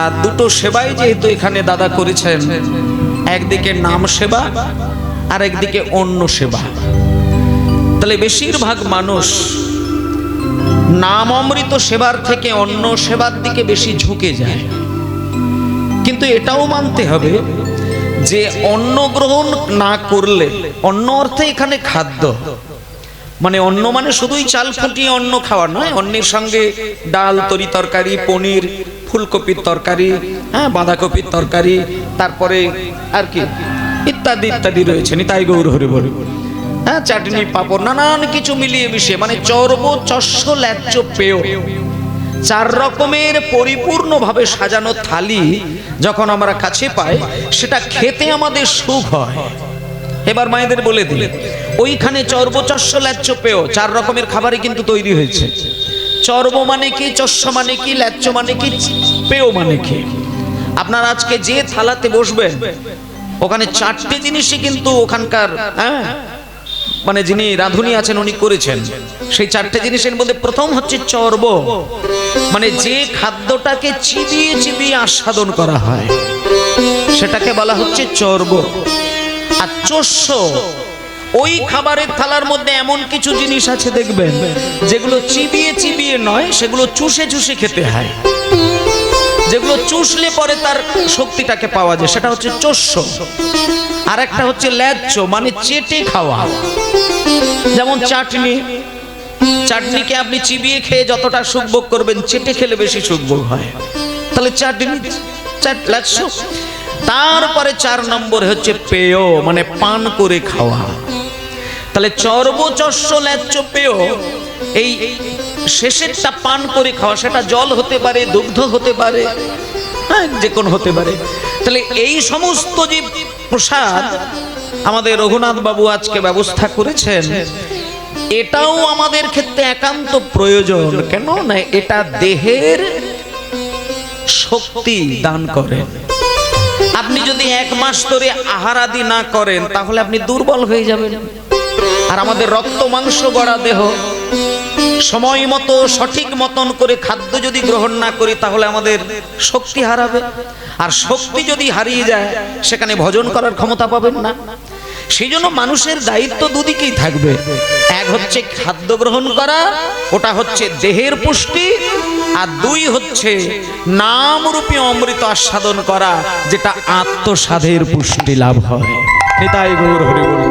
আর দুটো সেবাই যেহেতু এখানে দাদা করেছেন, একদিকে নাম সেবা আর একদিকে অন্য সেবা, তাহলে বেশিরভাগ মানুষ নাম অমৃত সেবার থেকে অন্য সেবার দিকে বেশি ঝুঁকে যায়। কিন্তু এটাও মানতে হবে যে অন্ন গ্রহণ না করলে, অন্ন অর্থে এখানে খাদ্য, মানে অন্ন মানে শুধুই চাল ফুটিয়ে অন্ন খাওয়া নয়, অন্নের সঙ্গে ডাল, তরি তরকারি, পনির, ফুলকপির তরকারি, হ্যাঁ, বাঁধাকপির তরকারি, তারপরে আর কি ইত্যাদি ইত্যাদি রয়েছে, নিতাই গৌর হরি বল, হ্যাঁ, চাটনি, পাঁপড়, নানান কিছু মিলিয়ে মিশিয়ে, মানে চর্ব, চস্য, ল্যাজ্জ, পেয়, 4 রকমের পরিপূর্ণভাবে সাজানো থালি যখন আমরা কাছে পাই, সেটা খেতে আমাদের সুখ হয়। এবার মায়েদের বলে দিলে ওইখানে চর্ব, চস্য, ল্যাজ্জ, পেয় 4 রকমের খাবারই কিন্তু তৈরি হয়েছে। চর্ব মানে কি, চস্য মানে কি, ল্যাজ্জ মানে কি, পেয় মানে কি? আপনার আজকে যে থালাতে বসবেন ওখানে 4টে জিনিসই কিন্তু ওখানকার, হ্যাঁ, মানে যিনি রাঁধুনি আছেন উনি করেছেন। সেই 4টে জিনিসের মধ্যে প্রথম হচ্ছে চর্ব, মানে যে খাদ্যটাকে চিবিয়ে চিবিয়ে আস্বাদন করা হয় সেটাকে বলা হচ্ছে চর্ব। আর চস্য, ওই খাবারের থালার মধ্যে এমন কিছু জিনিস আছে দেখবেন যেগুলো চিবিয়ে চিবিয়ে নয়, সেগুলো চুষে চুষে খেতে হয়, যেগুলো চুষলে পরে তার শক্তিটাকে পাওয়া যায়, সেটা হচ্ছে চস্য। আর একটা হচ্ছে ল্যাজ্জ, মানে চেটে খাওয়া। যেমন চাটনি, চাটনিকে আপনি চিবিয়ে খেয়ে যতটা সুখভোগ করবেন, চেটে খেলে বেশি সুখভোগ হয়, তাহলে চাটনি, ল্যাজ্জ। তারপরে 4 নম্বর হচ্ছে পেয়, মানে পান করে খাওয়া। তাহলে চর্ব, চস্য, ল্যাজ্জ, পেয়, এই শেষেরটা পান করে খাওয়া, সেটা জল হতে পারে, দুগ্ধ হতে পারে, হ্যাঁ, যে কোনো হতে পারে। তাহলে এই সমস্ত যে প্রসাদ আমাদের রঘুনাথ বাবু আজকে ব্যবস্থা করেছেন, এটাও আমাদের ক্ষেত্রে একান্ত প্রয়োজন। কেন না, এটা দেহের শক্তি দান করে। আপনি যদি 1 মাস ধরে আহার আদি না করেন তাহলে আপনি দুর্বল হয়ে যাবেন। আর আমাদের রক্ত মাংস গড়া দেহ, সময় মতো সঠিক মতন করে খাদ্য যদি গ্রহণ না করি তাহলে আমাদের শক্তি হারাবে। আর শক্তি যদি হারিয়ে যায় সেখানে ভজন করার ক্ষমতা পাবেন না। সেই জন্য মানুষের দায়িত্ব দুদিকেই থাকবে। এক হচ্ছে খাদ্য গ্রহণ করা, ওটা হচ্ছে দেহের পুষ্টি, আর 2 হচ্ছে নামরূপী অমৃত আস্বাদন করা, যেটা আত্মসাধের পুষ্টি লাভ হয়। নিতাই গৌর হরি বল।